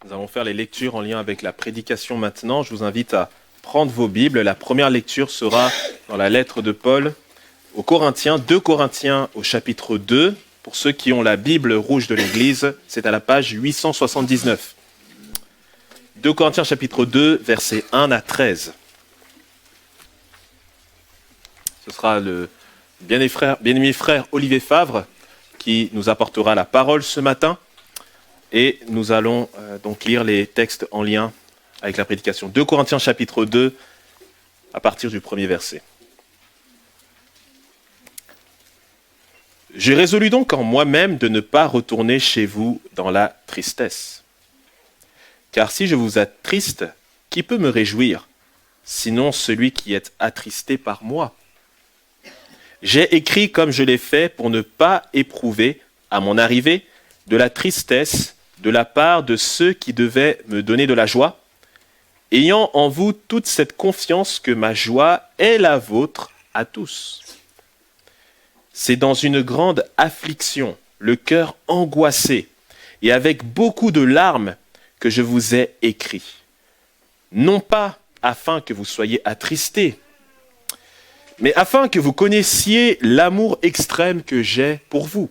Nous allons faire les lectures en lien avec la prédication maintenant. Je vous invite à prendre vos Bibles. La première lecture sera dans la lettre de Paul aux Corinthiens, 2 Corinthiens au chapitre 2. Pour ceux qui ont la Bible rouge de l'Église, c'est à la page 879. 2 Corinthiens chapitre 2, versets 1 à 13. Ce sera le bien-aimé frère Olivier Favre qui nous apportera la parole ce matin. Et nous allons donc lire les textes en lien avec la prédication. 2 Corinthiens chapitre 2, à partir du premier verset. J'ai résolu donc en moi-même de ne pas retourner chez vous dans la tristesse. Car si je vous attriste, qui peut me réjouir, sinon celui qui est attristé par moi ? J'ai écrit comme je l'ai fait pour ne pas éprouver, à mon arrivée, de la tristesse de la part de ceux qui devaient me donner de la joie, ayant en vous toute cette confiance que ma joie est la vôtre à tous. C'est dans une grande affliction, le cœur angoissé, et avec beaucoup de larmes que je vous ai écrit. Non pas afin que vous soyez attristés, mais afin que vous connaissiez l'amour extrême que j'ai pour vous.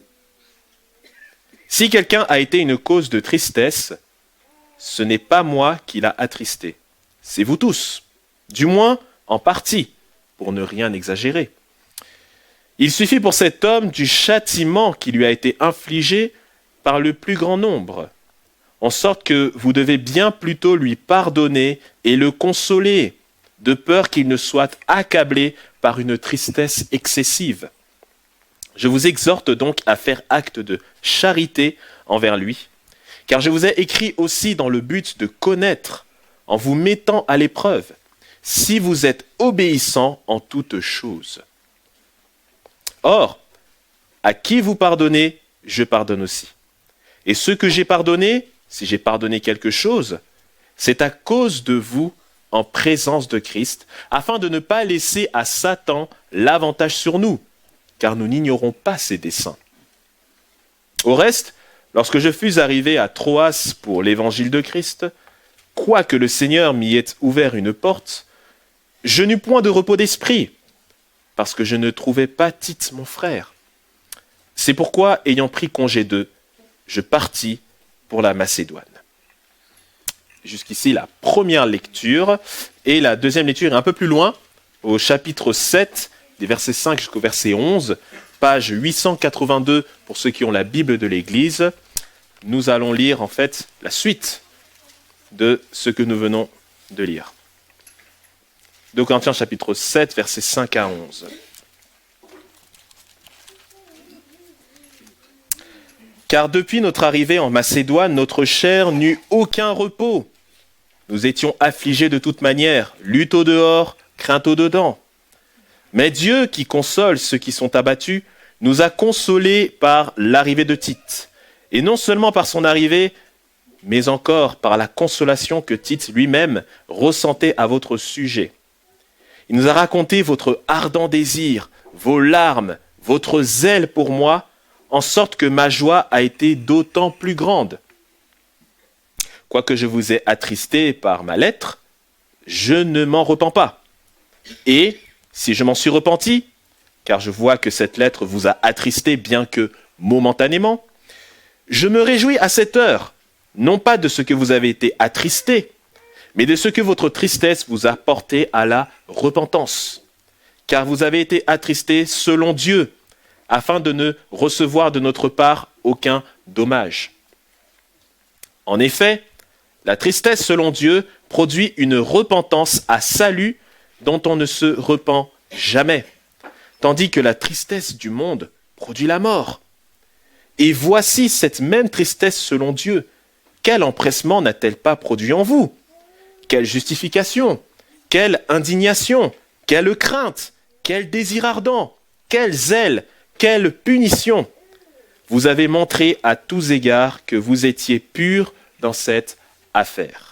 Si quelqu'un a été une cause de tristesse, ce n'est pas moi qui l'a attristé, c'est vous tous, du moins en partie, pour ne rien exagérer. Il suffit pour cet homme du châtiment qui lui a été infligé par le plus grand nombre, en sorte que vous devez bien plutôt lui pardonner et le consoler, de peur qu'il ne soit accablé par une tristesse excessive. Je vous exhorte donc à faire acte de charité envers lui, car je vous ai écrit aussi dans le but de connaître, en vous mettant à l'épreuve, si vous êtes obéissants en toutes choses. Or, à qui vous pardonnez, je pardonne aussi. Et ce que j'ai pardonné, si j'ai pardonné quelque chose, c'est à cause de vous en présence de Christ, afin de ne pas laisser à Satan l'avantage sur nous, car nous n'ignorons pas ses desseins. Au reste, lorsque je fus arrivé à Troas pour l'évangile de Christ, quoique le Seigneur m'y ait ouvert une porte, je n'eus point de repos d'esprit, parce que je ne trouvais pas Tite mon frère. C'est pourquoi, ayant pris congé d'eux, je partis pour la Macédoine. Jusqu'ici, la première lecture, et la deuxième lecture est un peu plus loin, au chapitre 7, des versets 5 jusqu'au verset 11, page 882 pour ceux qui ont la Bible de l'Église. Nous allons lire en fait la suite de ce que nous venons de lire. 2 Corinthiens chapitre 7, versets 5 à 11. Car depuis notre arrivée en Macédoine, notre chair n'eut aucun repos. Nous étions affligés de toute manière, lutte au dehors, crainte au dedans. Mais Dieu, qui console ceux qui sont abattus, nous a consolés par l'arrivée de Tite. Et non seulement par son arrivée, mais encore par la consolation que Tite lui-même ressentait à votre sujet. Il nous a raconté votre ardent désir, vos larmes, votre zèle pour moi, en sorte que ma joie a été d'autant plus grande. Quoique je vous ai attristé par ma lettre, je ne m'en repens pas. Et si je m'en suis repenti, car je vois que cette lettre vous a attristé bien que momentanément, je me réjouis à cette heure, non pas de ce que vous avez été attristé, mais de ce que votre tristesse vous a porté à la repentance. Car vous avez été attristé selon Dieu, afin de ne recevoir de notre part aucun dommage. En effet, la tristesse selon Dieu produit une repentance à salut dont on ne se repent jamais, tandis que la tristesse du monde produit la mort. Et voici cette même tristesse selon Dieu. Quel empressement n'a-t-elle pas produit en vous ? Quelle justification ? Quelle indignation ? Quelle crainte ? Quel désir ardent ? Quel zèle ? Quelle punition ? Vous avez montré à tous égards que vous étiez purs dans cette affaire.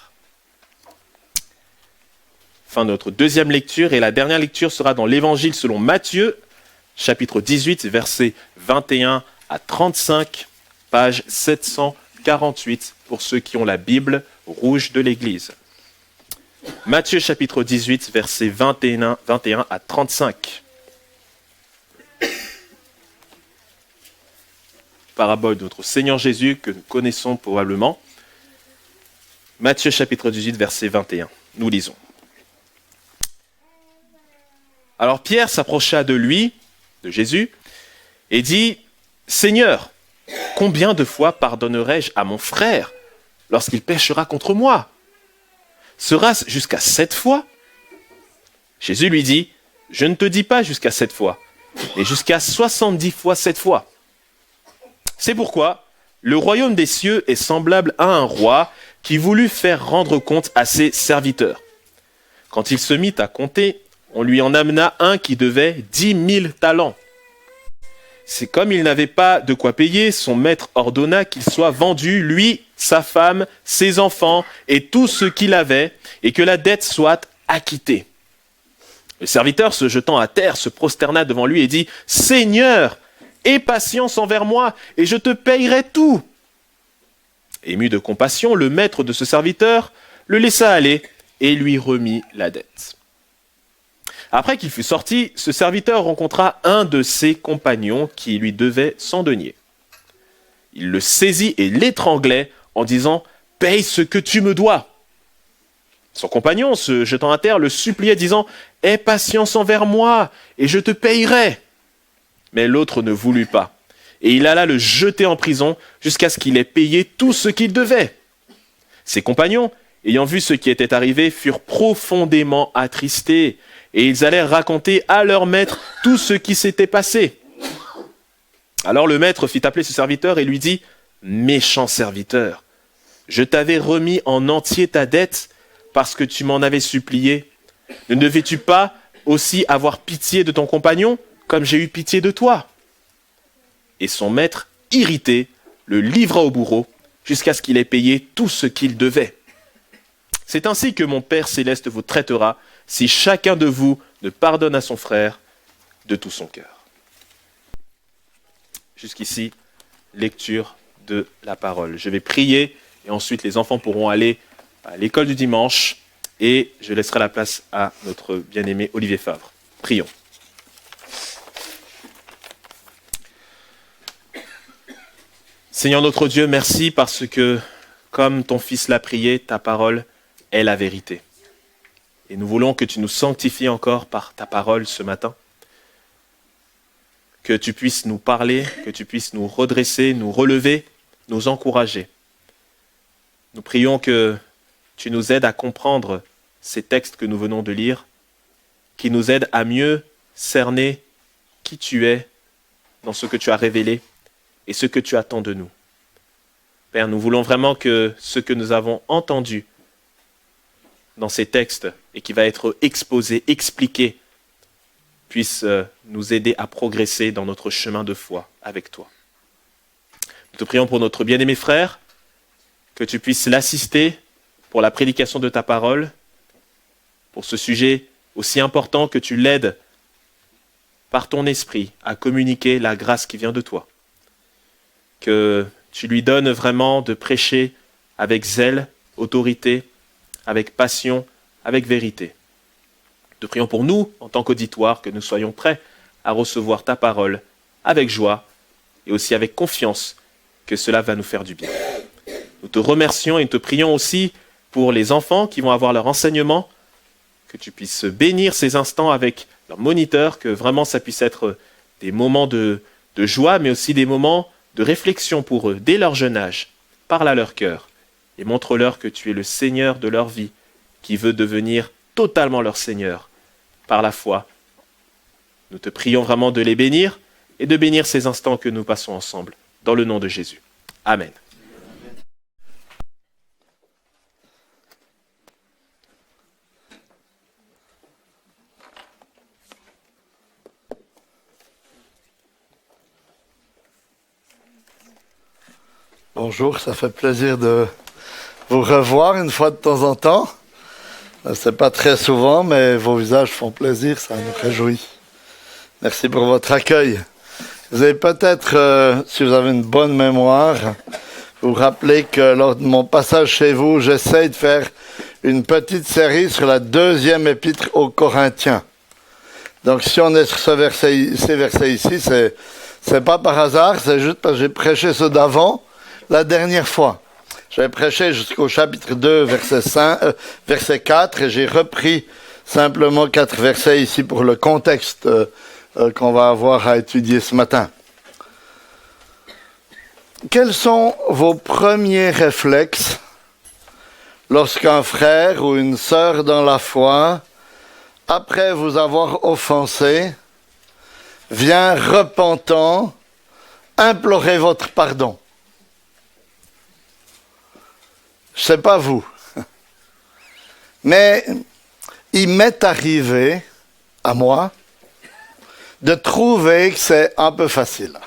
Fin de notre deuxième lecture, et la dernière lecture sera dans l'Évangile selon Matthieu, chapitre 18, versets 21 à 35, page 748 pour ceux qui ont la Bible rouge de l'Église. Matthieu chapitre 18, versets 21 à 35. Parabole de notre Seigneur Jésus que nous connaissons probablement. Matthieu chapitre 18, verset 21. Nous lisons. Alors Pierre s'approcha de lui, de Jésus, et dit, « Seigneur, combien de fois pardonnerai-je à mon frère lorsqu'il péchera contre moi? Sera-ce jusqu'à 7 fois ?» Jésus lui dit, « Je ne te dis pas jusqu'à 7 fois, mais jusqu'à 70 fois 7 fois. » C'est pourquoi le royaume des cieux est semblable à un roi qui voulut faire rendre compte à ses serviteurs. Quand il se mit à compter, on lui en amena un qui devait 10 000 talents. C'est comme il n'avait pas de quoi payer, son maître ordonna qu'il soit vendu, lui, sa femme, ses enfants et tout ce qu'il avait, et que la dette soit acquittée. Le serviteur, se jetant à terre, se prosterna devant lui et dit, « Seigneur, aie patience envers moi, et je te payerai tout. » Ému de compassion, le maître de ce serviteur le laissa aller et lui remit la dette. Après qu'il fut sorti, ce serviteur rencontra un de ses compagnons qui lui devait 100 deniers. Il le saisit et l'étranglait en disant « Paye ce que tu me dois !» Son compagnon, se jetant à terre, le suppliait disant « Aie patience envers moi et je te payerai !» Mais l'autre ne voulut pas, et il alla le jeter en prison jusqu'à ce qu'il ait payé tout ce qu'il devait. Ses compagnons, ayant vu ce qui était arrivé, furent profondément attristés, et ils allèrent raconter à leur maître tout ce qui s'était passé. Alors le maître fit appeler ce serviteur et lui dit, « Méchant serviteur, je t'avais remis en entier ta dette parce que tu m'en avais supplié. Ne devais-tu pas aussi avoir pitié de ton compagnon comme j'ai eu pitié de toi ?» Et son maître, irrité, le livra au bourreau jusqu'à ce qu'il ait payé tout ce qu'il devait. C'est ainsi que mon Père céleste vous traitera si chacun de vous ne pardonne à son frère de tout son cœur. Jusqu'ici, lecture de la parole. Je vais prier et ensuite les enfants pourront aller à l'école du dimanche et je laisserai la place à notre bien-aimé Olivier Favre. Prions. Seigneur notre Dieu, merci parce que, comme ton Fils l'a prié, ta parole est la vérité. Et nous voulons que tu nous sanctifies encore par ta parole ce matin. Que tu puisses nous parler, que tu puisses nous redresser, nous relever, nous encourager. Nous prions que tu nous aides à comprendre ces textes que nous venons de lire, qui nous aident à mieux cerner qui tu es dans ce que tu as révélé et ce que tu attends de nous. Père, nous voulons vraiment que ce que nous avons entendu dans ces textes et qui va être exposé, expliqué, puisse nous aider à progresser dans notre chemin de foi avec toi. Nous te prions pour notre bien-aimé frère, que tu puisses l'assister pour la prédication de ta parole, pour ce sujet aussi important, que tu l'aides par ton esprit à communiquer la grâce qui vient de toi. Que tu lui donnes vraiment de prêcher avec zèle, autorité, avec passion, avec vérité. Nous te prions pour nous, en tant qu'auditoire, que nous soyons prêts à recevoir ta parole avec joie et aussi avec confiance que cela va nous faire du bien. Nous te remercions et te prions aussi pour les enfants qui vont avoir leur enseignement, que tu puisses bénir ces instants avec leur moniteur, que vraiment ça puisse être des moments de joie, mais aussi des moments de réflexion pour eux, dès leur jeune âge. Parle à leur cœur et montre-leur que tu es le Seigneur de leur vie, qui veut devenir totalement leur Seigneur par la foi. Nous te prions vraiment de les bénir et de bénir ces instants que nous passons ensemble, dans le nom de Jésus. Amen. Bonjour, ça fait plaisir de vous revoir une fois de temps en temps. C'est pas très souvent, mais vos visages font plaisir, ça nous réjouit. Merci pour votre accueil. Vous avez peut-être, si vous avez une bonne mémoire, Vous vous rappelez que lors de mon passage chez vous, j'essaye de faire une petite série sur la deuxième épître aux Corinthiens. Donc si on est sur ces versets ici, c'est pas par hasard, c'est juste parce que j'ai prêché ceux d'avant la dernière fois. J'avais prêché jusqu'au chapitre 2, verset 4, et j'ai repris simplement 4 versets ici pour le contexte qu'on va avoir à étudier ce matin. Quels sont vos premiers réflexes lorsqu'un frère ou une sœur dans la foi, après vous avoir offensé, vient repentant implorer votre pardon? Je ne sais pas vous, mais il m'est arrivé, à moi, de trouver que c'est un peu facile.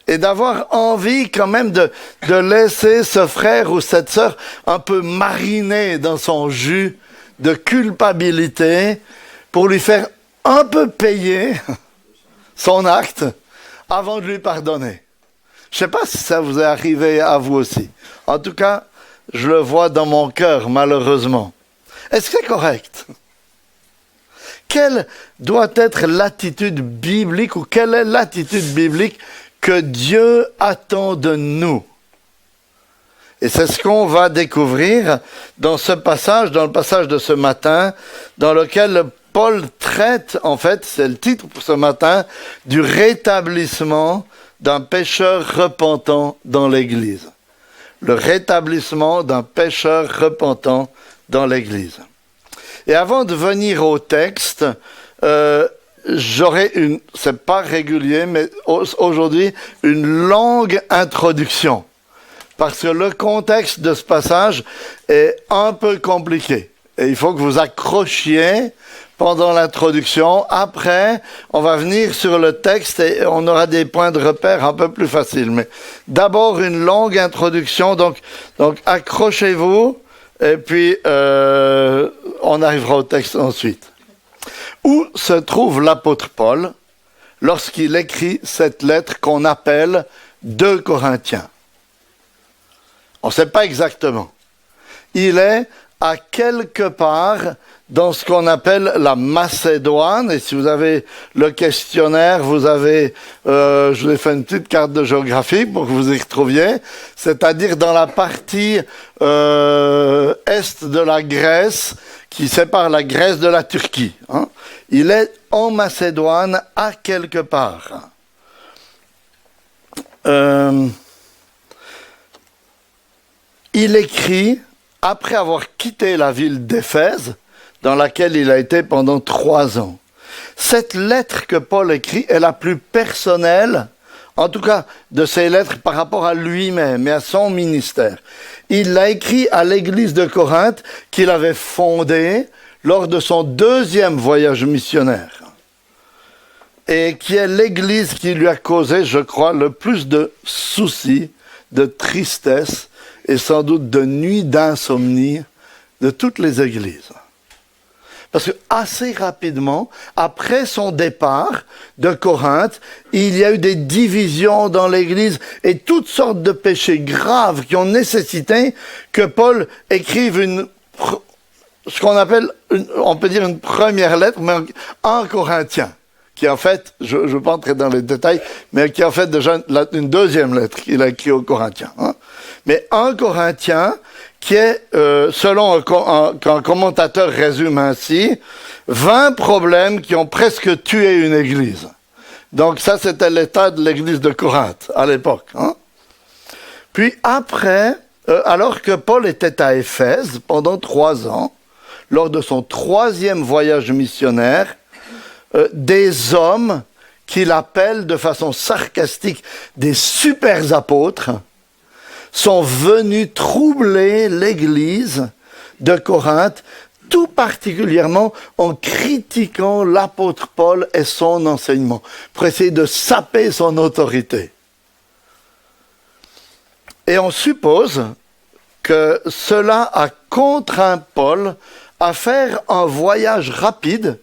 Et d'avoir envie quand même de laisser ce frère ou cette sœur un peu mariner dans son jus de culpabilité pour lui faire un peu payer son acte avant de lui pardonner. Je ne sais pas si ça vous est arrivé à vous aussi. En tout cas, je le vois dans mon cœur, malheureusement. Est-ce que c'est correct? Quelle doit être l'attitude biblique ou quelle est l'attitude biblique que Dieu attend de nous? Et c'est ce qu'on va découvrir dans ce passage, dans le passage de ce matin, dans lequel Paul traite, en fait, c'est le titre pour ce matin, du rétablissement d'un pécheur repentant dans l'Église. Le rétablissement d'un pécheur repentant dans l'Église. Et avant de venir au texte, j'aurai c'est pas régulier, mais aujourd'hui, une longue introduction. Parce que le contexte de ce passage est un peu compliqué. Et il faut que vous accrochiez pendant l'introduction. Après, on va venir sur le texte et on aura des points de repère un peu plus faciles. Mais d'abord, une longue introduction. Donc accrochez-vous et puis on arrivera au texte ensuite. Où se trouve l'apôtre Paul lorsqu'il écrit cette lettre qu'on appelle 2 Corinthiens? On ne sait pas exactement. Il est à quelque part dans ce qu'on appelle la Macédoine. Et si vous avez le questionnaire, vous avez, je vous ai fait une petite carte de géographie pour que vous y retrouviez. C'est-à-dire dans la partie est de la Grèce qui sépare la Grèce de la Turquie. Hein. Il est en Macédoine à quelque part. Il écrit, après avoir quitté la ville d'Éphèse, dans laquelle il a été pendant 3 ans. Cette lettre que Paul écrit est la plus personnelle, en tout cas de ses lettres par rapport à lui-même et à son ministère. Il l'a écrit à l'église de Corinthe qu'il avait fondée lors de son 2e voyage missionnaire. Et qui est l'église qui lui a causé, je crois, le plus de soucis, de tristesse, et sans doute de nuits d'insomnie de toutes les églises. Parce que assez rapidement, après son départ de Corinthe, il y a eu des divisions dans l'église et toutes sortes de péchés graves qui ont nécessité que Paul écrive ce qu'on appelle, on peut dire une première lettre, mais en Corinthien, qui en fait, je ne vais pas entrer dans les détails, mais qui en fait déjà une 2e lettre qu'il a écrite aux Corinthiens. Hein. Mais 1 Corinthien, qui est, selon qu'un commentateur résume ainsi, 20 problèmes qui ont presque tué une église. Donc ça, c'était l'état de l'église de Corinthe à l'époque. Hein. Puis après, alors que Paul était à Éphèse pendant 3 ans, lors de son 3e voyage missionnaire, des hommes qu'il appelle de façon sarcastique des super apôtres, sont venus troubler l'église de Corinthe, tout particulièrement en critiquant l'apôtre Paul et son enseignement, pour essayer de saper son autorité. Et on suppose que cela a contraint Paul à faire un voyage rapide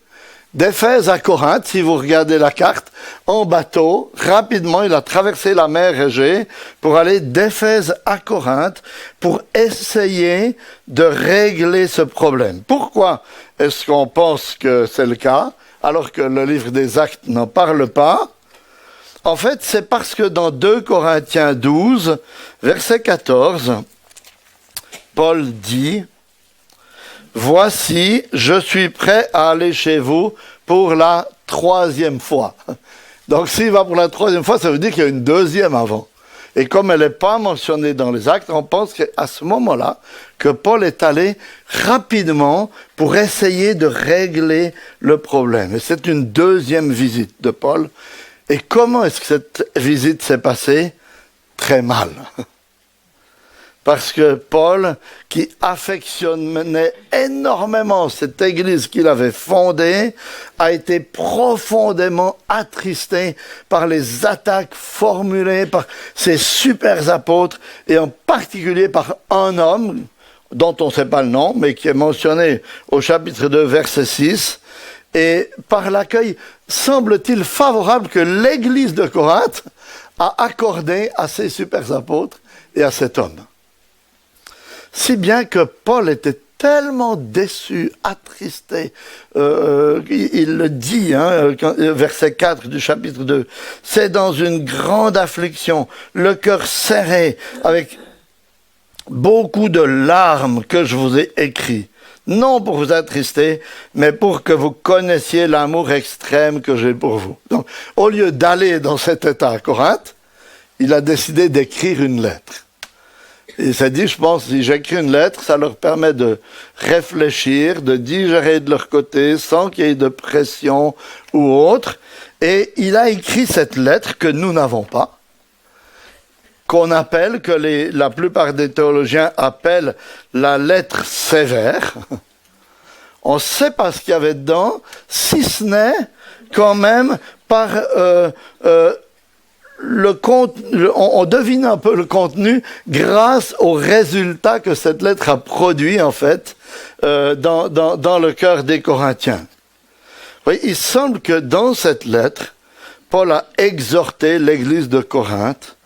d'Éphèse à Corinthe, si vous regardez la carte, en bateau, rapidement, il a traversé la mer Égée pour aller d'Éphèse à Corinthe pour essayer de régler ce problème. Pourquoi est-ce qu'on pense que c'est le cas, alors que le livre des Actes n'en parle pas? En fait, c'est parce que dans 2 Corinthiens 12, verset 14, Paul dit: voici, je suis prêt à aller chez vous pour la 3e fois. Donc s'il va pour la 3e fois, ça veut dire qu'il y a une 2e avant. Et comme elle n'est pas mentionnée dans les Actes, on pense qu'à ce moment-là, que Paul est allé rapidement pour essayer de régler le problème. Et c'est une 2e visite de Paul. Et comment est-ce que cette visite s'est passée? Très mal. Parce que Paul, qui affectionnait énormément cette église qu'il avait fondée, a été profondément attristé par les attaques formulées par ces super apôtres, et en particulier par un homme, dont on ne sait pas le nom, mais qui est mentionné au chapitre 2, verset 6, et par l'accueil, semble-t-il, favorable que l'église de Corinthe a accordé à ces super apôtres et à cet homme. Si bien que Paul était tellement déçu, attristé, il le dit, verset 4 du chapitre 2, « C'est dans une grande affliction, le cœur serré, avec beaucoup de larmes que je vous ai écrit, non pour vous attrister, mais pour que vous connaissiez l'amour extrême que j'ai pour vous. » Donc, au lieu d'aller dans cet état à Corinthe, il a décidé d'écrire une lettre. Il s'est dit, je pense, si j'écris une lettre, ça leur permet de réfléchir, de digérer de leur côté, sans qu'il y ait de pression ou autre. Et il a écrit cette lettre que nous n'avons pas, qu'on appelle, que la plupart des théologiens appellent la lettre sévère. On ne sait pas ce qu'il y avait dedans, si ce n'est quand même par... on devine un peu le contenu grâce aux résultats que cette lettre a produit, en fait, dans le cœur des Corinthiens. Oui, il semble que dans cette lettre, Paul a exhorté l'église de Corinthe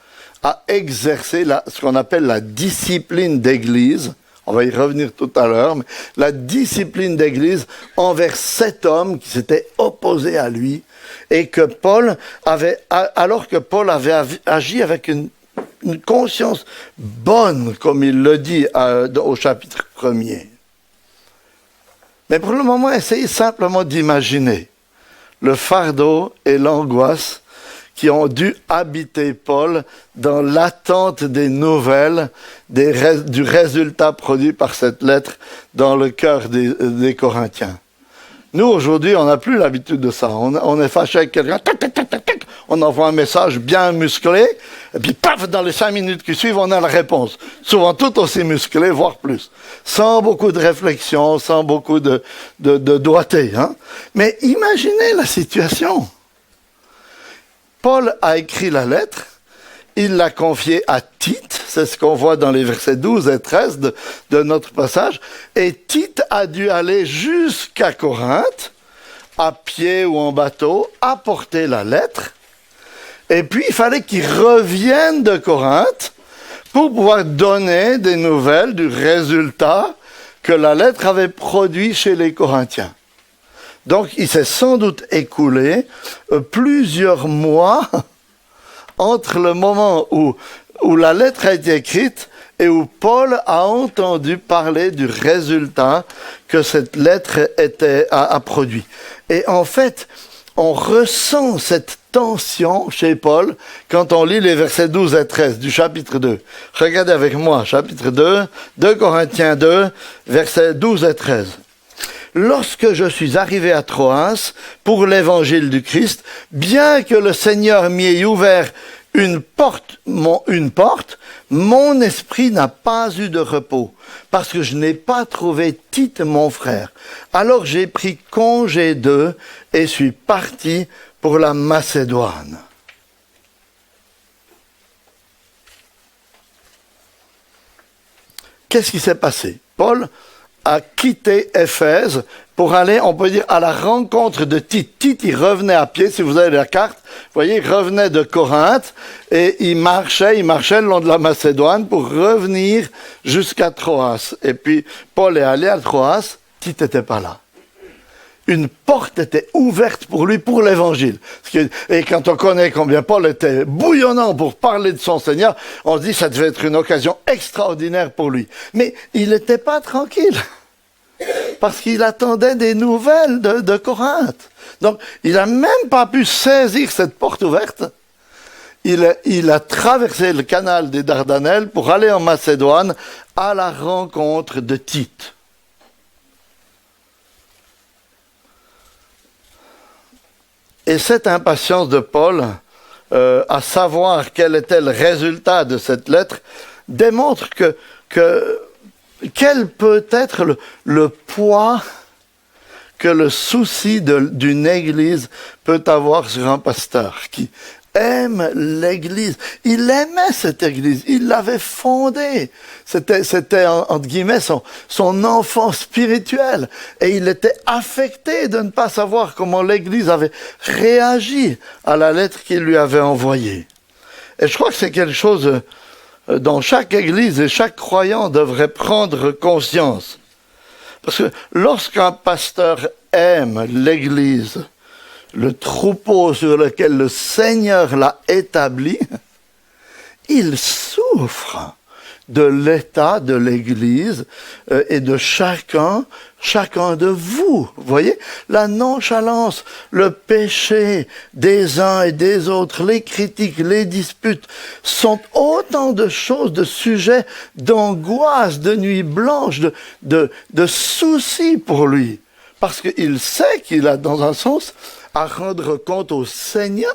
à exercer ce qu'on appelle la discipline d'église. On va y revenir tout à l'heure, mais la discipline d'église envers cet homme qui s'était opposé à lui, et que Paul avait, alors que Paul avait agi avec une conscience bonne, comme il le dit au chapitre 1er. Mais pour le moment, essayez simplement d'imaginer le fardeau et l'angoisse qui ont dû habiter Paul dans l'attente des nouvelles, du résultat produit par cette lettre dans le cœur des Corinthiens. Nous, aujourd'hui, on n'a plus l'habitude de ça. On est fâché avec quelqu'un, on envoie un message bien musclé, et puis paf, dans les 5 minutes qui suivent, on a la réponse. Souvent tout aussi musclé, voire plus. Sans beaucoup de réflexion, sans beaucoup de doigté. Hein. Mais imaginez la situation. Paul a écrit la lettre, il l'a confiée à Tite, c'est ce qu'on voit dans les versets 12 et 13 de notre passage, et Tite a dû aller jusqu'à Corinthe, à pied ou en bateau, apporter la lettre, et puis il fallait qu'il revienne de Corinthe pour pouvoir donner des nouvelles du résultat que la lettre avait produit chez les Corinthiens. Donc il s'est sans doute écoulé plusieurs mois entre le moment où la lettre a été écrite et où Paul a entendu parler du résultat que cette lettre a produit. Et en fait, on ressent cette tension chez Paul quand on lit les versets 12 et 13 du chapitre 2. Regardez avec moi, chapitre 2, 2 Corinthiens 2, versets 12 et 13. Lorsque je suis arrivé à Troas pour l'évangile du Christ, bien que le Seigneur m'y ait ouvert une porte, mon esprit n'a pas eu de repos, parce que je n'ai pas trouvé Tite mon frère. Alors j'ai pris congé d'eux et suis parti pour la Macédoine. Qu'est-ce qui s'est passé? Paul a quitté Éphèse pour aller, on peut dire, à la rencontre de Tite. Tite, il revenait à pied, si vous avez la carte, vous voyez, il revenait de Corinthe et il marchait le long de la Macédoine pour revenir jusqu'à Troas. Et puis, Paul est allé à Troas, Tite n'était pas là. Une porte était ouverte pour lui, pour l'évangile. Et quand on connaît combien Paul était bouillonnant pour parler de son Seigneur, on se dit que ça devait être une occasion extraordinaire pour lui. Mais il n'était pas tranquille. Parce qu'il attendait des nouvelles de Corinthe. Donc, il n'a même pas pu saisir cette porte ouverte. Il a traversé le canal des Dardanelles pour aller en Macédoine à la rencontre de Tite. Et cette impatience de Paul, à savoir quel était le résultat de cette lettre, démontre quel peut être le poids que le souci d'une église peut avoir sur un pasteur qui aime l'église. Il aimait cette église, il l'avait fondée. C'était entre guillemets son enfant spirituel. Et il était affecté de ne pas savoir comment l'église avait réagi à la lettre qu'il lui avait envoyée. Et je crois que c'est quelque chose dont chaque église et chaque croyant devrait prendre conscience. Parce que lorsqu'un pasteur aime l'église, le troupeau sur lequel le Seigneur l'a établi, il souffre de l'état de l'Église et de chacun de vous. Vous voyez, la nonchalance, le péché des uns et des autres, les critiques, les disputes, sont autant de choses, de sujets d'angoisse, de nuit blanche, de soucis pour lui. Parce qu'il sait qu'il a, dans un sens, à rendre compte au Seigneur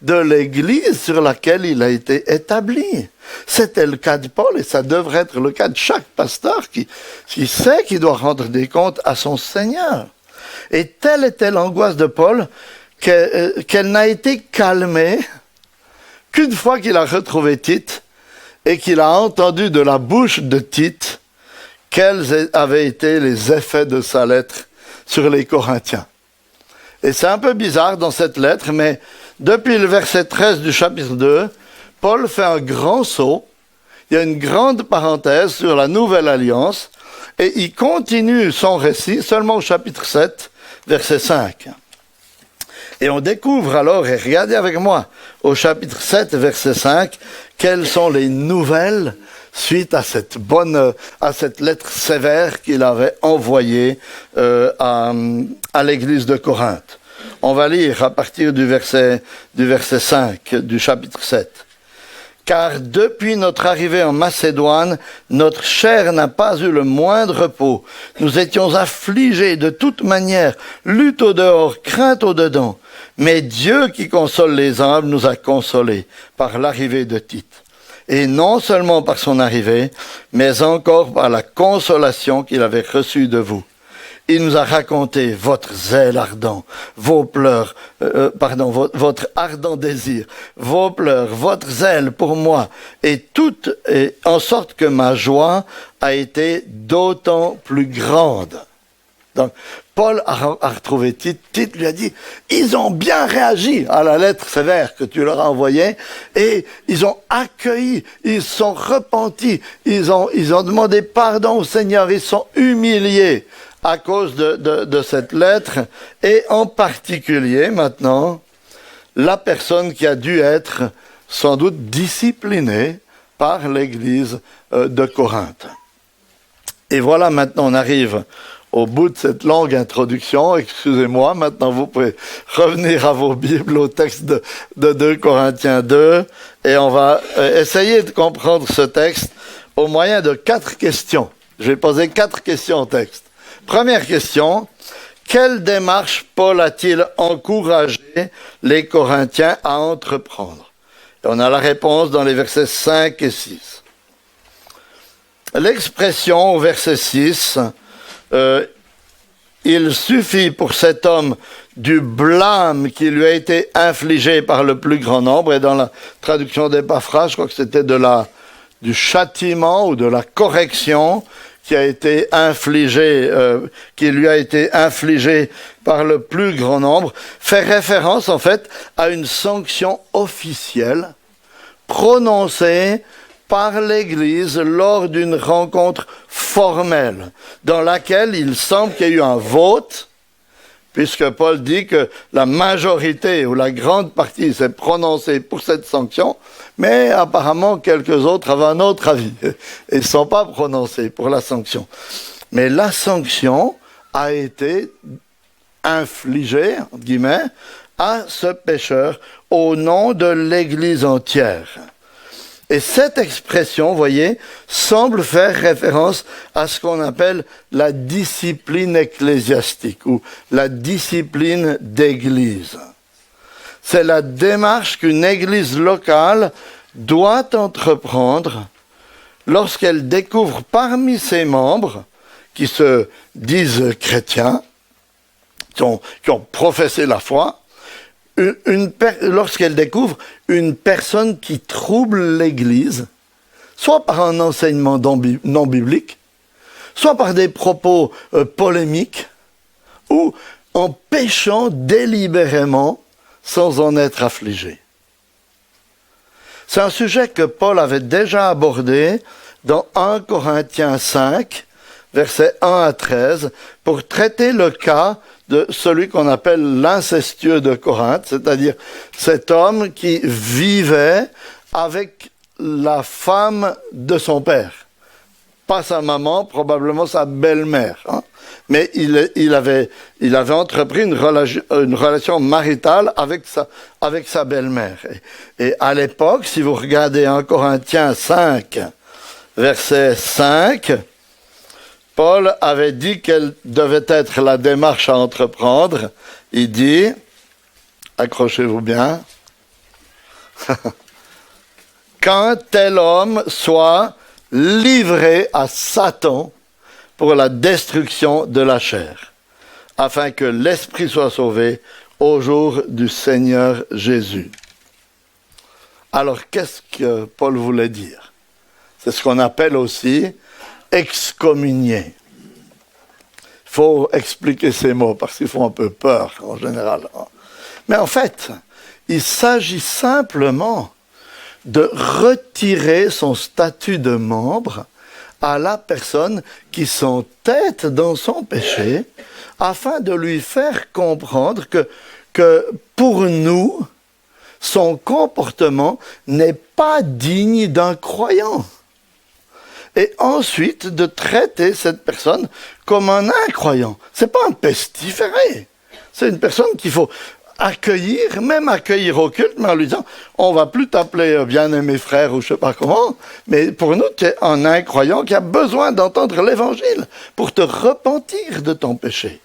de l'Église sur laquelle il a été établi. C'était le cas de Paul et ça devrait être le cas de chaque pasteur qui sait qu'il doit rendre des comptes à son Seigneur. Et telle était l'angoisse de Paul qu'elle n'a été calmée qu'une fois qu'il a retrouvé Tite et qu'il a entendu de la bouche de Tite quels avaient été les effets de sa lettre sur les Corinthiens. Et c'est un peu bizarre dans cette lettre, mais depuis le verset 13 du chapitre 2, Paul fait un grand saut. Il y a une grande parenthèse sur la nouvelle alliance, et il continue son récit seulement au chapitre 7, verset 5. Et on découvre alors, et regardez avec moi, au chapitre 7, verset 5, quelles sont les nouvelles suite à cette lettre sévère qu'il avait envoyée à l'église de Corinthe. On va lire à partir du verset 5 du chapitre 7. Car depuis notre arrivée en Macédoine, notre chair n'a pas eu le moindre repos. Nous étions affligés de toute manière, lutte au dehors, crainte au dedans. Mais Dieu qui console les humbles nous a consolés par l'arrivée de Tite. Et non seulement par son arrivée, mais encore par la consolation qu'il avait reçue de vous. Il nous a raconté votre zèle ardent, vos pleurs, votre ardent désir, vos pleurs, votre zèle pour moi, et en sorte que ma joie a été d'autant plus grande. Donc, Paul a retrouvé Tite. Tite lui a dit, ils ont bien réagi à la lettre sévère que tu leur as envoyée et ils ont accueilli, ils sont repentis, ils ont demandé pardon au Seigneur, ils sont humiliés à cause de cette lettre et en particulier maintenant, la personne qui a dû être sans doute disciplinée par l'église de Corinthe. Et voilà, maintenant on arrive au bout de cette longue introduction. Excusez-moi, maintenant vous pouvez revenir à vos Bibles au texte de 2 Corinthiens 2 et on va essayer de comprendre ce texte au moyen de 4 questions. Je vais poser 4 questions au texte. Première question, quelle démarche Paul a-t-il encouragé les Corinthiens à entreprendre? Et on a la réponse dans les versets 5 et 6. L'expression au verset 6, il suffit pour cet homme du blâme qui lui a été infligé par le plus grand nombre, et dans la traduction d'Épaphras, je crois que c'était du châtiment ou de la correction qui a été infligé, qui lui a été infligé par le plus grand nombre, fait référence en fait à une sanction officielle prononcée par l'Église lors d'une rencontre formelle, dans laquelle il semble qu'il y a eu un vote, puisque Paul dit que la majorité ou la grande partie s'est prononcée pour cette sanction, mais apparemment quelques autres avaient un autre avis et ne sont pas prononcés pour la sanction. Mais la sanction a été infligée, entre guillemets, à ce pécheur au nom de l'Église entière. Et cette expression, vous voyez, semble faire référence à ce qu'on appelle la discipline ecclésiastique ou la discipline d'église. C'est la démarche qu'une église locale doit entreprendre lorsqu'elle découvre parmi ses membres, qui se disent chrétiens, qui ont professé la foi, lorsqu'elle découvre une personne qui trouble l'Église, soit par un enseignement non biblique, soit par des propos polémiques, ou en péchant délibérément sans en être affligé. C'est un sujet que Paul avait déjà abordé dans 1 Corinthiens 5, versets 1 à 13, pour traiter le cas de celui qu'on appelle l'incestueux de Corinthe, c'est-à-dire cet homme qui vivait avec la femme de son père. Pas sa maman, probablement sa belle-mère. Hein. Mais il avait entrepris une relation maritale avec sa belle-mère. Et à l'époque, si vous regardez 1 Corinthiens 5, verset 5, Paul avait dit quelle devait être la démarche à entreprendre. Il dit, accrochez-vous bien, qu'un tel homme soit livré à Satan pour la destruction de la chair, afin que l'esprit soit sauvé au jour du Seigneur Jésus. Alors, qu'est-ce que Paul voulait dire? C'est ce qu'on appelle aussi excommunier. Il faut expliquer ces mots parce qu'ils font un peu peur en général. Mais en fait, il s'agit simplement de retirer son statut de membre à la personne qui s'entête dans son péché afin de lui faire comprendre que pour nous, son comportement n'est pas digne d'un croyant. Et ensuite de traiter cette personne comme un incroyant. C'est pas un pestiféré. C'est une personne qu'il faut accueillir, même accueillir au culte, mais en lui disant, on va plus t'appeler bien-aimé frère ou je sais pas comment, mais pour nous, tu es un incroyant qui a besoin d'entendre l'évangile pour te repentir de ton péché.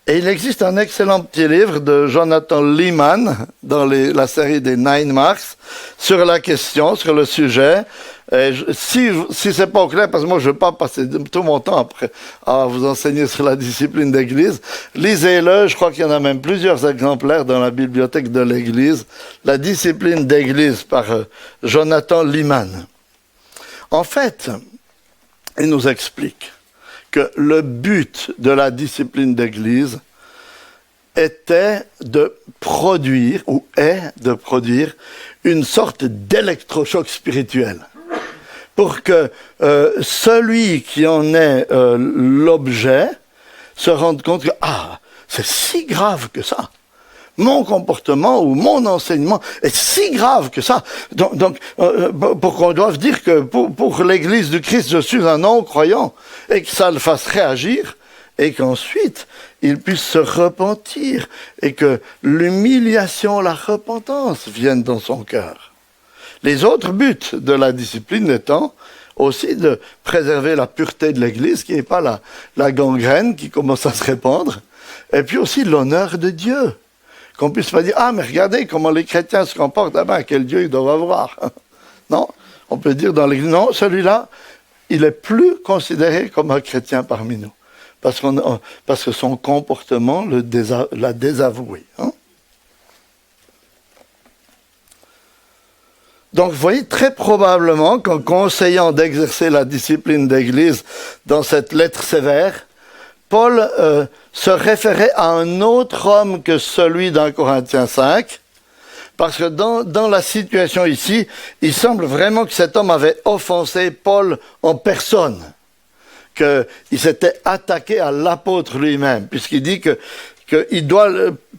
Et il existe un excellent petit livre de Jonathan Leeman dans la série des 9 Marks sur la question, sur le sujet. Et si c'est pas clair, parce que moi je ne veux pas passer tout mon temps après à vous enseigner sur la discipline d'église, lisez-le, je crois qu'il y en a même plusieurs exemplaires dans la bibliothèque de l'église, la discipline d'église par Jonathan Leeman. En fait, il nous explique que le but de la discipline d'église était de produire, ou est de produire, une sorte d'électrochoc spirituel. Pour que celui qui en est l'objet se rende compte que, c'est si grave que ça. Mon comportement ou mon enseignement est si grave que ça. Donc pour qu'on doive dire que pour l'Église du Christ, je suis un non-croyant, et que ça le fasse réagir, et qu'ensuite, il puisse se repentir, et que l'humiliation, la repentance viennent dans son cœur. Les autres buts de la discipline étant aussi de préserver la pureté de l'Église, qui n'est pas la gangrène qui commence à se répandre, et puis aussi l'honneur de Dieu. Qu'on puisse pas dire, mais regardez comment les chrétiens se comportent, quel Dieu ils doivent avoir. Non, on peut dire dans l'Église, non, celui-là, il est plus considéré comme un chrétien parmi nous. Parce que son comportement l'a désavoué. Donc, vous voyez, très probablement qu'en conseillant d'exercer la discipline d'Église dans cette lettre sévère, Paul se référait à un autre homme que celui d'un Corinthiens 5, parce que dans la situation ici, il semble vraiment que cet homme avait offensé Paul en personne, qu'il s'était attaqué à l'apôtre lui-même, puisqu'il dit que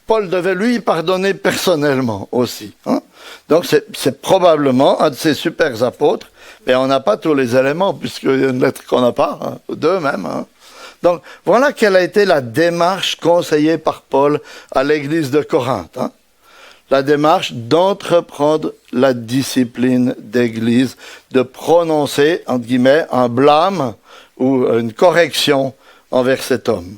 Paul devait lui pardonner personnellement aussi. Hein? Donc c'est probablement un de ces super apôtres, mais on n'a pas tous les éléments, puisqu'il y a une lettre qu'on n'a pas, hein, deux même. Hein. Donc voilà quelle a été la démarche conseillée par Paul à l'église de Corinthe. Hein. La démarche d'entreprendre la discipline d'église, de prononcer, entre guillemets, un blâme ou une correction envers cet homme.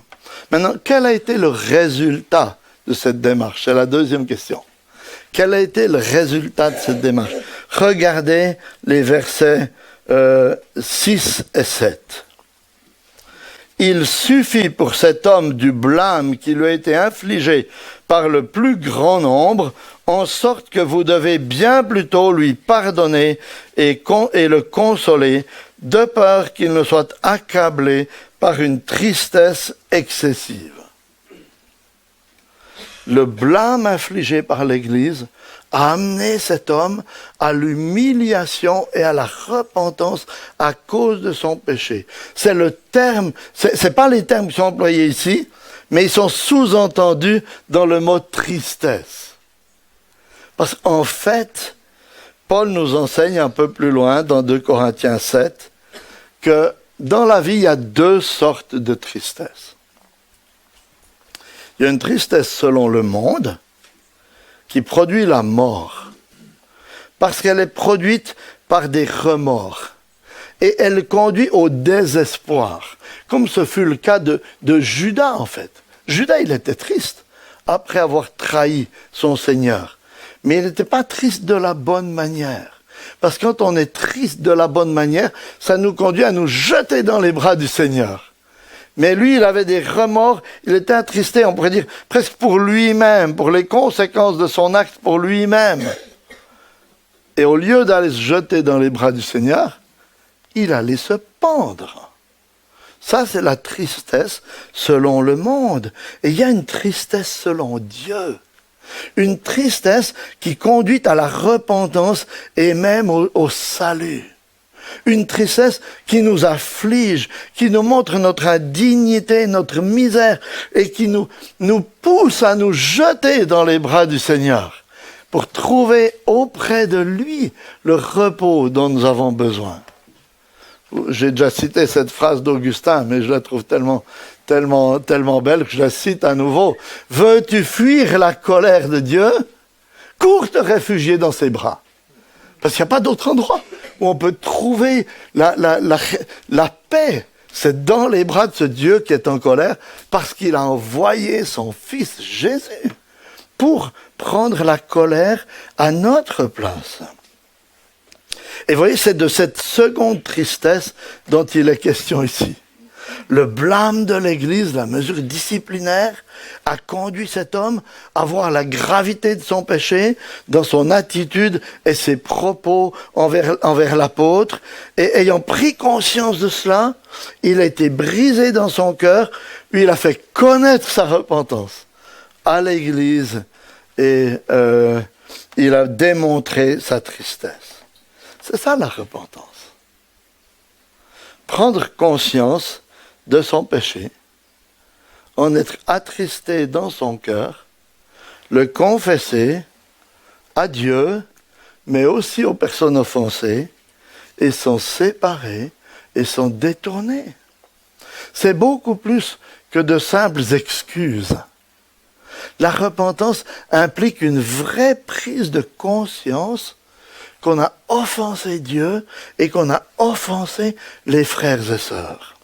Maintenant, quel a été le résultat de cette démarche? C'est la deuxième question. Quel a été le résultat de cette démarche? Regardez les versets 6 et 7. Il suffit pour cet homme du blâme qui lui a été infligé par le plus grand nombre, en sorte que vous devez bien plutôt lui pardonner et le consoler, de peur qu'il ne soit accablé par une tristesse excessive. Le blâme infligé par l'Église a amené cet homme à l'humiliation et à la repentance à cause de son péché. C'est le terme, c'est pas les termes qui sont employés ici, mais ils sont sous-entendus dans le mot tristesse. Parce qu'en fait, Paul nous enseigne un peu plus loin, dans 2 Corinthiens 7, que dans la vie, il y a deux sortes de tristesse. Il y a une tristesse selon le monde, qui produit la mort, parce qu'elle est produite par des remords, et elle conduit au désespoir, comme ce fut le cas de Judas en fait. Judas, il était triste après avoir trahi son Seigneur, mais il n'était pas triste de la bonne manière, parce que quand on est triste de la bonne manière, ça nous conduit à nous jeter dans les bras du Seigneur. Mais lui, il avait des remords, il était attristé, on pourrait dire, presque pour lui-même, pour les conséquences de son acte pour lui-même. Et au lieu d'aller se jeter dans les bras du Seigneur, il allait se pendre. Ça, c'est la tristesse selon le monde. Et il y a une tristesse selon Dieu. Une tristesse qui conduit à la repentance et même au salut. Une tristesse qui nous afflige, qui nous montre notre indignité, notre misère, et qui nous pousse à nous jeter dans les bras du Seigneur pour trouver auprès de lui le repos dont nous avons besoin. J'ai déjà cité cette phrase d'Augustin, mais je la trouve tellement belle que je la cite à nouveau. « Veux-tu fuir la colère de Dieu? Cours te réfugier dans ses bras. » Parce qu'il n'y a pas d'autre endroit où on peut trouver la paix. C'est dans les bras de ce Dieu qui est en colère, parce qu'il a envoyé son Fils Jésus pour prendre la colère à notre place. Et vous voyez, c'est de cette seconde tristesse dont il est question ici. Le blâme de l'Église, la mesure disciplinaire, a conduit cet homme à voir la gravité de son péché dans son attitude et ses propos envers l'apôtre. Et ayant pris conscience de cela, il a été brisé dans son cœur, puis il a fait connaître sa repentance à l'Église et il a démontré sa tristesse. C'est ça la repentance. Prendre conscience de son péché, en être attristé dans son cœur, le confesser à Dieu, mais aussi aux personnes offensées, et s'en séparer et s'en détourner. C'est beaucoup plus que de simples excuses. La repentance implique une vraie prise de conscience qu'on a offensé Dieu et qu'on a offensé les frères et sœurs.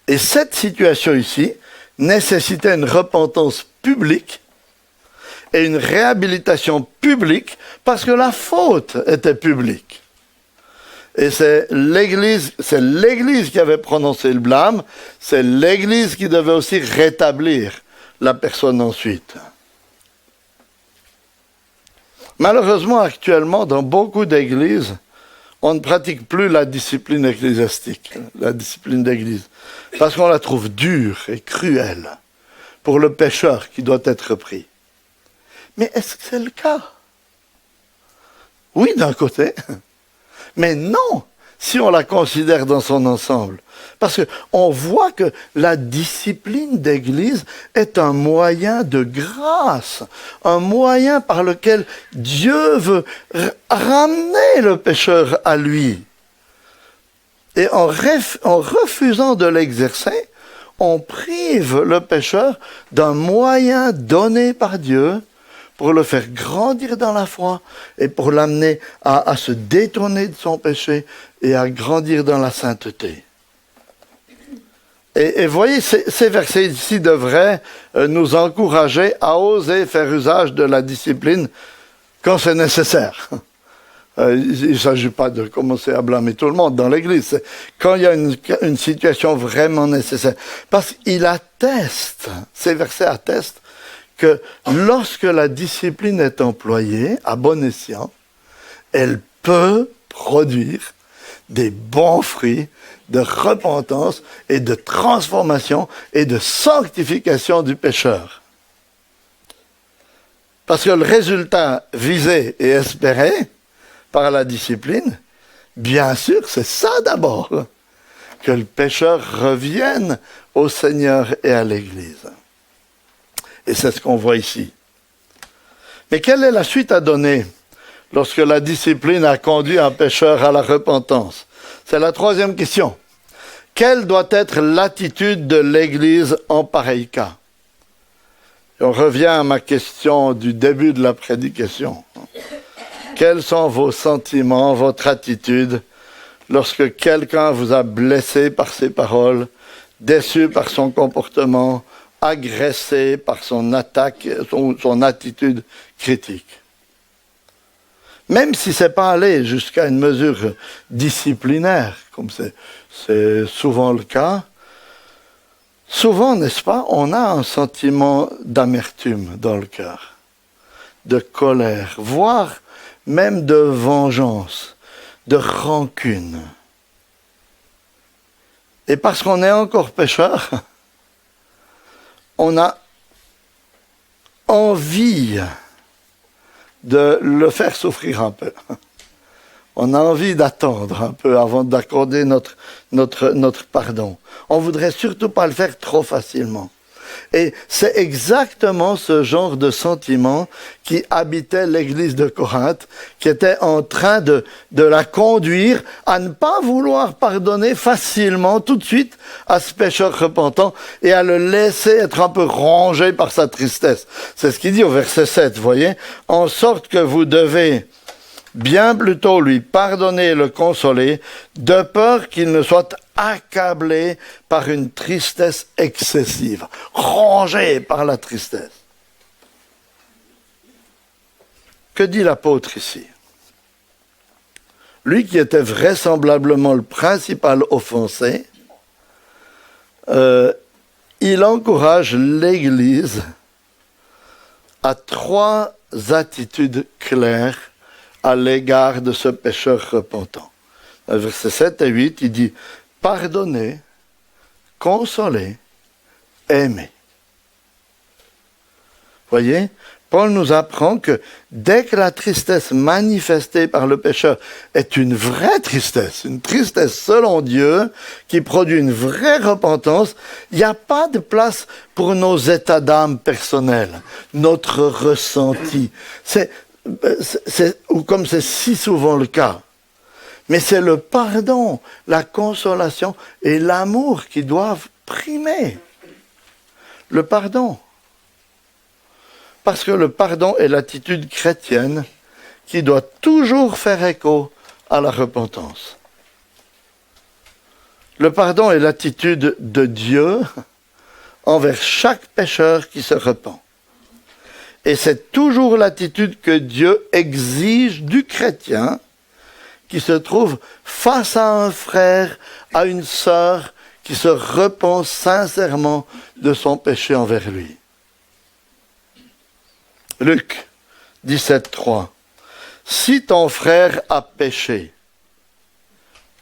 Et cette situation ici nécessitait une repentance publique et une réhabilitation publique parce que la faute était publique. Et c'est l'Église qui avait prononcé le blâme, c'est l'Église qui devait aussi rétablir la personne ensuite. Malheureusement, actuellement, dans beaucoup d'églises, on ne pratique plus la discipline ecclésiastique, la discipline d'église, parce qu'on la trouve dure et cruelle pour le pécheur qui doit être pris. Mais est-ce que c'est le cas? Oui, d'un côté, mais non, si on la considère dans son ensemble. Parce qu'on voit que la discipline d'église est un moyen de grâce, un moyen par lequel Dieu veut ramener le pécheur à lui. Et en refusant de l'exercer, on prive le pécheur d'un moyen donné par Dieu pour le faire grandir dans la foi et pour l'amener à se détourner de son péché et à grandir dans la sainteté. Et voyez, ces versets ici devraient nous encourager à oser faire usage de la discipline quand c'est nécessaire. Il ne s'agit pas de commencer à blâmer tout le monde dans l'Église. C'est quand il y a une situation vraiment nécessaire. Parce qu'il atteste, ces versets attestent, que lorsque la discipline est employée à bon escient, elle peut produire des bons fruits de repentance et de transformation et de sanctification du pécheur. Parce que le résultat visé et espéré par la discipline, bien sûr, c'est ça d'abord, que le pécheur revienne au Seigneur et à l'Église. Et c'est ce qu'on voit ici. Mais quelle est la suite à donner lorsque la discipline a conduit un pécheur à la repentance? C'est la troisième question. Quelle doit être l'attitude de l'Église en pareil cas? Et on revient à ma question du début de la prédication. Quels sont vos sentiments, votre attitude, lorsque quelqu'un vous a blessé par ses paroles, déçu par son comportement, agressé par son attaque, son attitude critique? Même si ce n'est pas allé jusqu'à une mesure disciplinaire, comme c'est souvent le cas, souvent, n'est-ce pas, on a un sentiment d'amertume dans le cœur, de colère, voire même de vengeance, de rancune. Et parce qu'on est encore pécheur, on a envie de le faire souffrir un peu. On a envie d'attendre un peu avant d'accorder notre pardon. On ne voudrait surtout pas le faire trop facilement. Et c'est exactement ce genre de sentiment qui habitait l'église de Corinthe, qui était en train de la conduire à ne pas vouloir pardonner facilement, tout de suite, à ce pécheur repentant et à le laisser être un peu rongé par sa tristesse. C'est ce qu'il dit au verset 7, vous voyez, en sorte que vous devez bien plutôt lui pardonner et le consoler, de peur qu'il ne soit accablé par une tristesse excessive, rongé par la tristesse. Que dit l'apôtre ici? Lui qui était vraisemblablement le principal offensé, il encourage l'Église à 3 attitudes claires à l'égard de ce pécheur repentant. Versets 7 et 8, il dit « Pardonnez, consolez, aimez ». Voyez, Paul nous apprend que dès que la tristesse manifestée par le pécheur est une vraie tristesse, une tristesse selon Dieu, qui produit une vraie repentance, il n'y a pas de place pour nos états d'âme personnels, notre ressenti. Ou comme c'est si souvent le cas. Mais c'est le pardon, la consolation et l'amour qui doivent primer. Le pardon. Parce que le pardon est l'attitude chrétienne qui doit toujours faire écho à la repentance. Le pardon est l'attitude de Dieu envers chaque pécheur qui se repent. Et c'est toujours l'attitude que Dieu exige du chrétien qui se trouve face à un frère, à une sœur qui se repent sincèrement de son péché envers lui. Luc 17, 3. si ton frère a péché,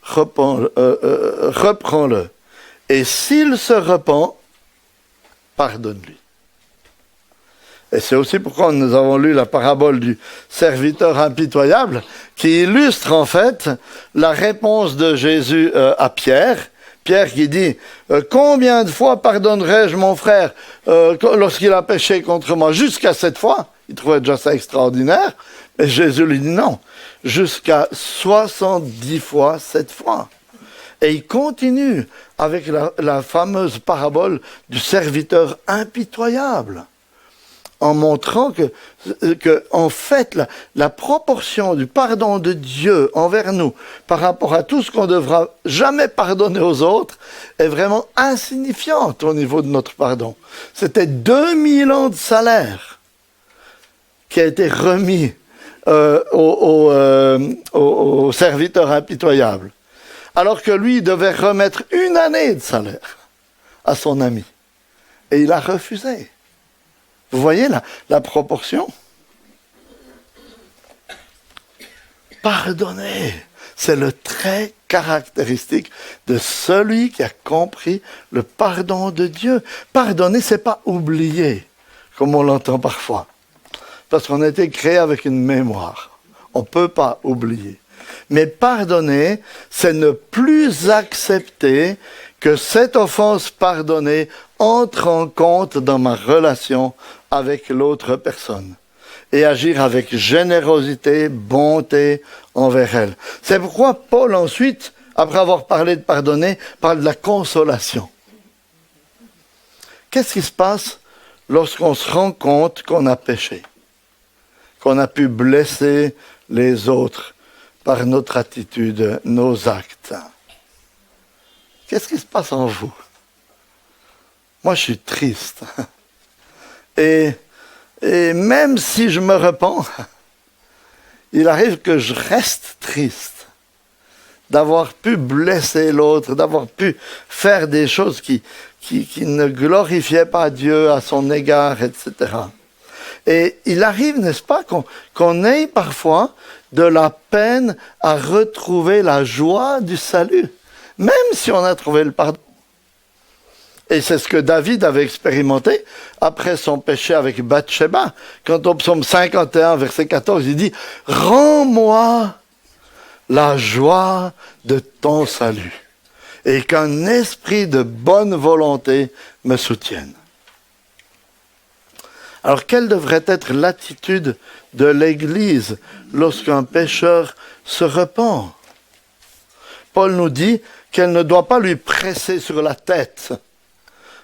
reprends-le. Et s'il se repent, pardonne-lui. Et c'est aussi pourquoi nous avons lu la parabole du serviteur impitoyable, qui illustre en fait la réponse de Jésus à Pierre. Pierre qui dit « Combien de fois pardonnerai-je mon frère lorsqu'il a péché contre moi ?» Jusqu'à 7 fois. Il trouvait déjà ça extraordinaire. Mais Jésus lui dit non. Jusqu'à 70 fois 7 fois. Et il continue avec la fameuse parabole du serviteur impitoyable, en montrant que en fait, la proportion du pardon de Dieu envers nous par rapport à tout ce qu'on ne devra jamais pardonner aux autres est vraiment insignifiante au niveau de notre pardon. C'était 2000 ans de salaire qui a été remis au serviteur impitoyable, alors que lui devait remettre 1 année de salaire à son ami. Et il a refusé. Vous voyez la proportion? Pardonner, c'est le trait caractéristique de celui qui a compris le pardon de Dieu. Pardonner, c'est pas oublier, comme on l'entend parfois. Parce qu'on a été créé avec une mémoire. On ne peut pas oublier. Mais pardonner, c'est ne plus accepter que cette offense pardonnée entre en compte dans ma relation avec l'autre personne et agir avec générosité, bonté envers elle. C'est pourquoi Paul ensuite, après avoir parlé de pardonner, parle de la consolation. Qu'est-ce qui se passe lorsqu'on se rend compte qu'on a péché, qu'on a pu blesser les autres par notre attitude, nos actes? Qu'est-ce qui se passe en vous? Moi, je suis triste. Et même si je me repens, il arrive que je reste triste d'avoir pu blesser l'autre, d'avoir pu faire des choses qui ne glorifiaient pas Dieu à son égard, etc. Et il arrive, n'est-ce pas, qu'on ait parfois de la peine à retrouver la joie du salut, même si on a trouvé le pardon. Et c'est ce que David avait expérimenté après son péché avec Bathsheba. Quand au psaume 51, verset 14, il dit « Rends-moi la joie de ton salut et qu'un esprit de bonne volonté me soutienne. » Alors, quelle devrait être l'attitude de l'Église lorsqu'un pécheur se repent? Paul nous dit qu'elle ne doit pas lui presser sur la tête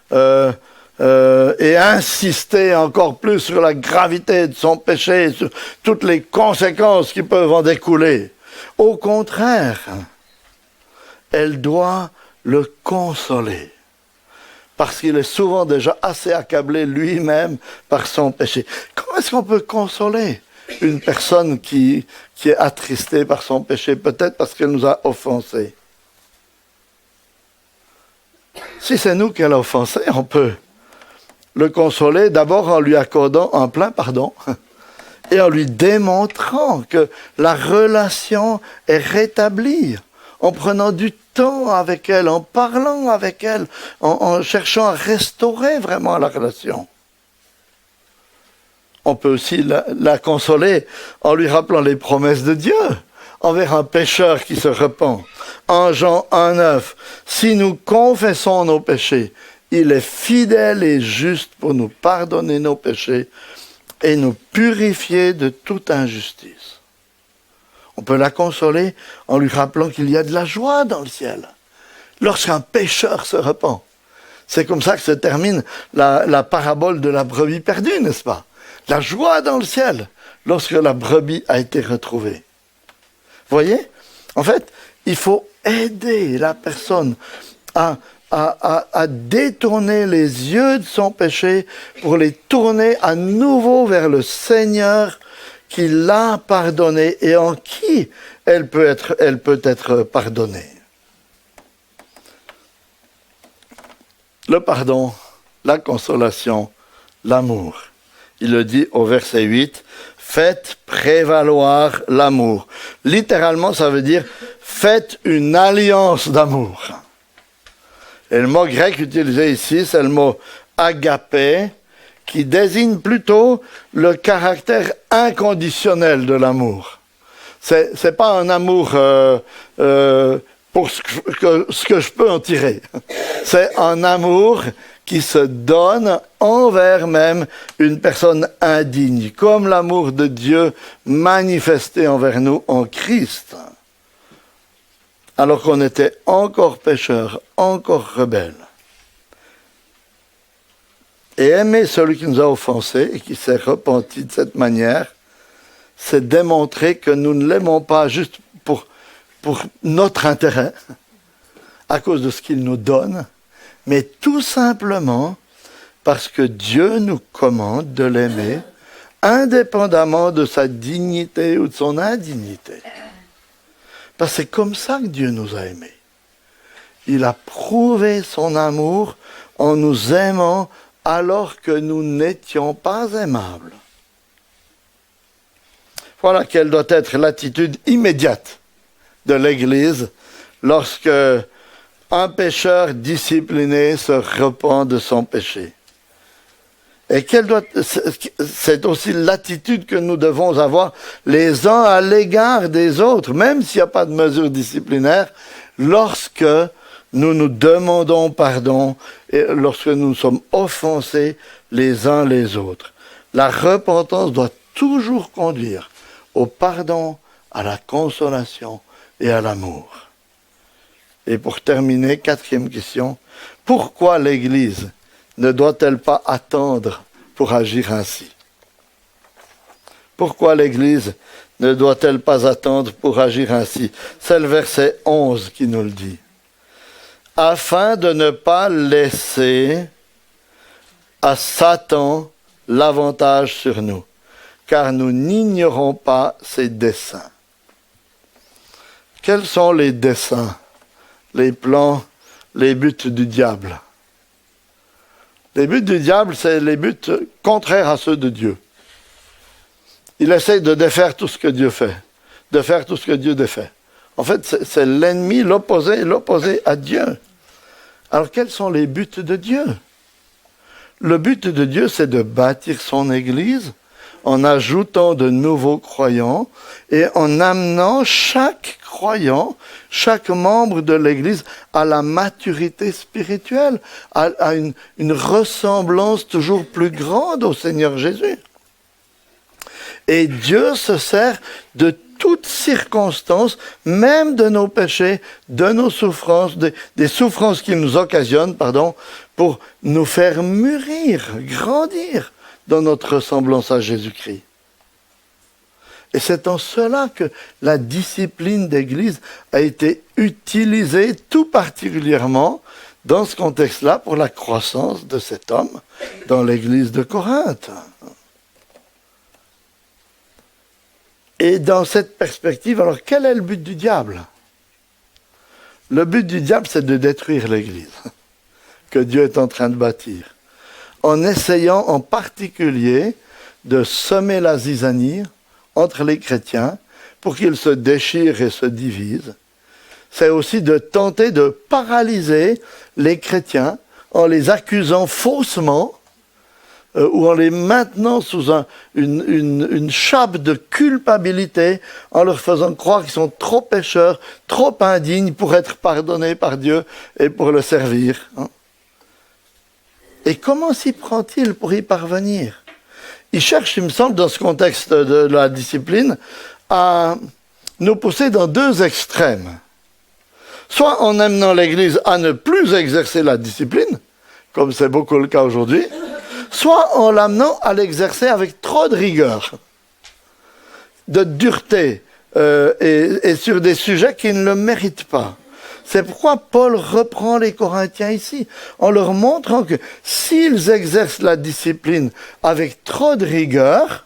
et insister encore plus sur la gravité de son péché, sur toutes les conséquences qui peuvent en découler. Au contraire, elle doit le consoler, parce qu'il est souvent déjà assez accablé lui-même par son péché. Comment est-ce qu'on peut consoler une personne qui est attristée par son péché, peut-être parce qu'elle nous a offensés? Si c'est nous qu'elle a offensé, on peut le consoler d'abord en lui accordant un plein pardon et en lui démontrant que la relation est rétablie, en prenant du temps avec elle, en parlant avec elle, en cherchant à restaurer vraiment la relation. On peut aussi la consoler en lui rappelant les promesses de Dieu envers un pécheur qui se repent. En Jean 1,9, si nous confessons nos péchés, il est fidèle et juste pour nous pardonner nos péchés et nous purifier de toute injustice. On peut la consoler en lui rappelant qu'il y a de la joie dans le ciel lorsqu'un pécheur se repent. C'est comme ça que se termine la parabole de la brebis perdue, n'est-ce pas? La joie dans le ciel lorsque la brebis a été retrouvée. Vous voyez? En fait, il faut aider la personne à détourner les yeux de son péché pour les tourner à nouveau vers le Seigneur qui l'a pardonné et en qui elle peut être pardonnée. Le pardon, la consolation, l'amour. Il le dit au verset 8, « faites prévaloir l'amour. Littéralement, ça veut dire faites une alliance d'amour. Et le mot grec utilisé ici, c'est le mot agapé, qui désigne plutôt le caractère inconditionnel de l'amour. C'est pas un amour pour ce que je peux en tirer. C'est un amour qui se donne envers même une personne indigne, comme l'amour de Dieu manifesté envers nous en Christ. Alors qu'on était encore pécheurs, encore rebelles. Et aimer celui qui nous a offensés et qui s'est repenti de cette manière, c'est démontrer que nous ne l'aimons pas juste pour notre intérêt, à cause de ce qu'il nous donne, mais tout simplement parce que Dieu nous commande de l'aimer, indépendamment de sa dignité ou de son indignité. Parce que c'est comme ça que Dieu nous a aimés. Il a prouvé son amour en nous aimant alors que nous n'étions pas aimables. Voilà quelle doit être l'attitude immédiate de l'Église lorsque un pécheur discipliné se repent de son péché. Et c'est aussi l'attitude que nous devons avoir les uns à l'égard des autres, même s'il n'y a pas de mesure disciplinaire, lorsque nous nous demandons pardon et lorsque nous sommes offensés les uns les autres. La repentance doit toujours conduire au pardon, à la consolation et à l'amour. Et pour terminer, 4e question, pourquoi l'Église ne doit-elle pas attendre pour agir ainsi? Pourquoi l'Église ne doit-elle pas attendre pour agir ainsi? C'est le verset 11 qui nous le dit. Afin de ne pas laisser à Satan l'avantage sur nous, car nous n'ignorons pas ses desseins. Quels sont les desseins, les plans, les buts du diable? Les buts du diable, c'est les buts contraires à ceux de Dieu. Il essaie de défaire tout ce que Dieu fait, de faire tout ce que Dieu défait. En fait, c'est l'ennemi, l'opposé à Dieu. Alors, quels sont les buts de Dieu? Le but de Dieu, c'est de bâtir son Église en ajoutant de nouveaux croyants et en amenant chaque croyant, chaque membre de l'Église à la maturité spirituelle, à une ressemblance toujours plus grande au Seigneur Jésus. Et Dieu se sert de toutes circonstances, même de nos péchés, de nos souffrances, des souffrances qu'il nous occasionne, pour nous faire mûrir, grandir dans notre ressemblance à Jésus-Christ. Et c'est en cela que la discipline d'Église a été utilisée tout particulièrement dans ce contexte-là pour la croissance de cet homme dans l'Église de Corinthe. Et dans cette perspective, alors quel est le but du diable? Le but du diable, c'est de détruire l'Église que Dieu est en train de bâtir, en essayant en particulier de semer la zizanie entre les chrétiens pour qu'ils se déchirent et se divisent. C'est aussi de tenter de paralyser les chrétiens en les accusant faussement ou en les maintenant sous une chape de culpabilité, en leur faisant croire qu'ils sont trop pécheurs, trop indignes pour être pardonnés par Dieu et pour le servir. Et comment s'y prend-il pour y parvenir? Il cherche, il me semble, dans ce contexte de la discipline, à nous pousser dans deux extrêmes. Soit en amenant l'Église à ne plus exercer la discipline, comme c'est beaucoup le cas aujourd'hui, soit en l'amenant à l'exercer avec trop de rigueur, de dureté, et sur des sujets qui ne le méritent pas. C'est pourquoi Paul reprend les Corinthiens ici, en leur montrant que s'ils exercent la discipline avec trop de rigueur,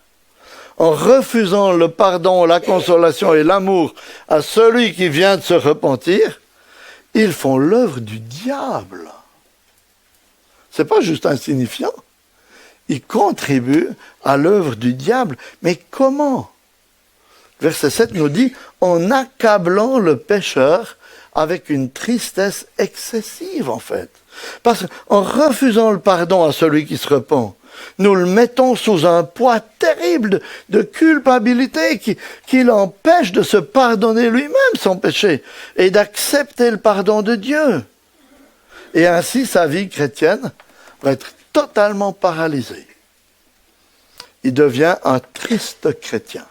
en refusant le pardon, la consolation et l'amour à celui qui vient de se repentir, ils font l'œuvre du diable. C'est pas juste insignifiant. il contribue à l'œuvre du diable. Mais comment? Verset 7 nous dit, en accablant le pécheur avec une tristesse excessive en fait. Parce qu'en refusant le pardon à celui qui se repent, nous le mettons sous un poids terrible de culpabilité qui l'empêche de se pardonner lui-même son péché et d'accepter le pardon de Dieu. Et ainsi, sa vie chrétienne va être totalement paralysée. Il devient un triste chrétien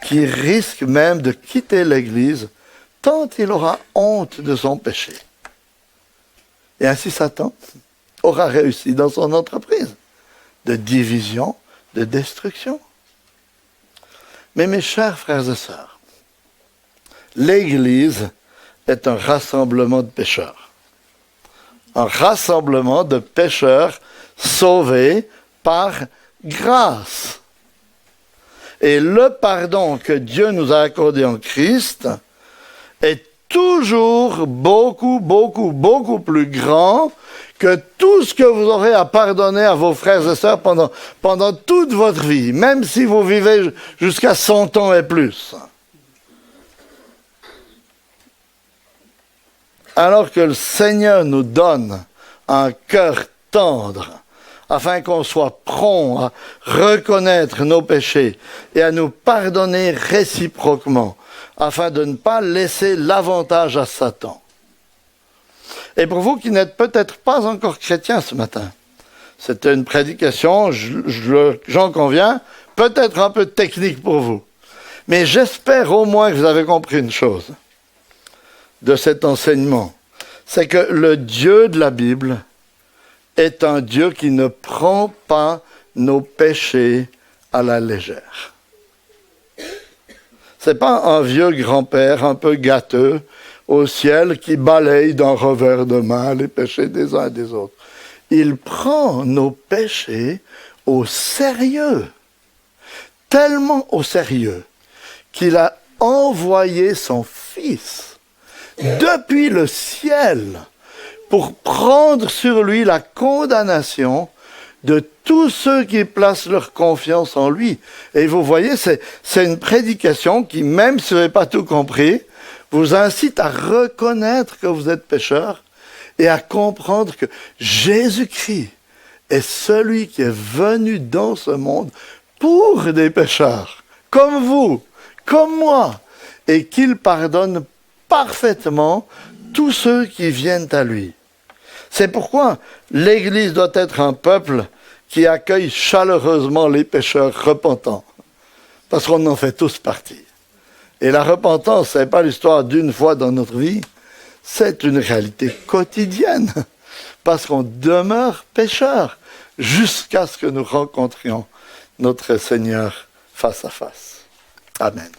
qui risque même de quitter l'Église tant il aura honte de son péché. Et ainsi, Satan aura réussi dans son entreprise de division, de destruction. Mais mes chers frères et sœurs, l'Église est un rassemblement de pécheurs. Un rassemblement de pécheurs sauvés par grâce. Et le pardon que Dieu nous a accordé en Christ est toujours beaucoup, beaucoup, beaucoup plus grand que tout ce que vous aurez à pardonner à vos frères et sœurs pendant toute votre vie, même si vous vivez jusqu'à 100 ans et plus. Alors que le Seigneur nous donne un cœur tendre, afin qu'on soit prompt à reconnaître nos péchés et à nous pardonner réciproquement, afin de ne pas laisser l'avantage à Satan. Et pour vous qui n'êtes peut-être pas encore chrétiens ce matin, c'était une prédication, j'en conviens, peut-être un peu technique pour vous. Mais j'espère au moins que vous avez compris une chose de cet enseignement. C'est que le Dieu de la Bible est un Dieu qui ne prend pas nos péchés à la légère. C'est pas un vieux grand-père un peu gâteux au ciel qui balaye d'un revers de main les péchés des uns et des autres. Il prend nos péchés au sérieux, tellement au sérieux, qu'il a envoyé son Fils depuis le ciel pour prendre sur lui la condamnation de tous ceux qui placent leur confiance en lui. Et vous voyez, c'est une prédication qui, même si vous n'avez pas tout compris, vous incite à reconnaître que vous êtes pécheur et à comprendre que Jésus-Christ est celui qui est venu dans ce monde pour des pécheurs, comme vous, comme moi, et qu'il pardonne parfaitement tous ceux qui viennent à lui. C'est pourquoi l'Église doit être un peuple qui accueille chaleureusement les pécheurs repentants, parce qu'on en fait tous partie. Et la repentance, ce n'est pas l'histoire d'une fois dans notre vie, c'est une réalité quotidienne, parce qu'on demeure pécheur jusqu'à ce que nous rencontrions notre Seigneur face à face. Amen.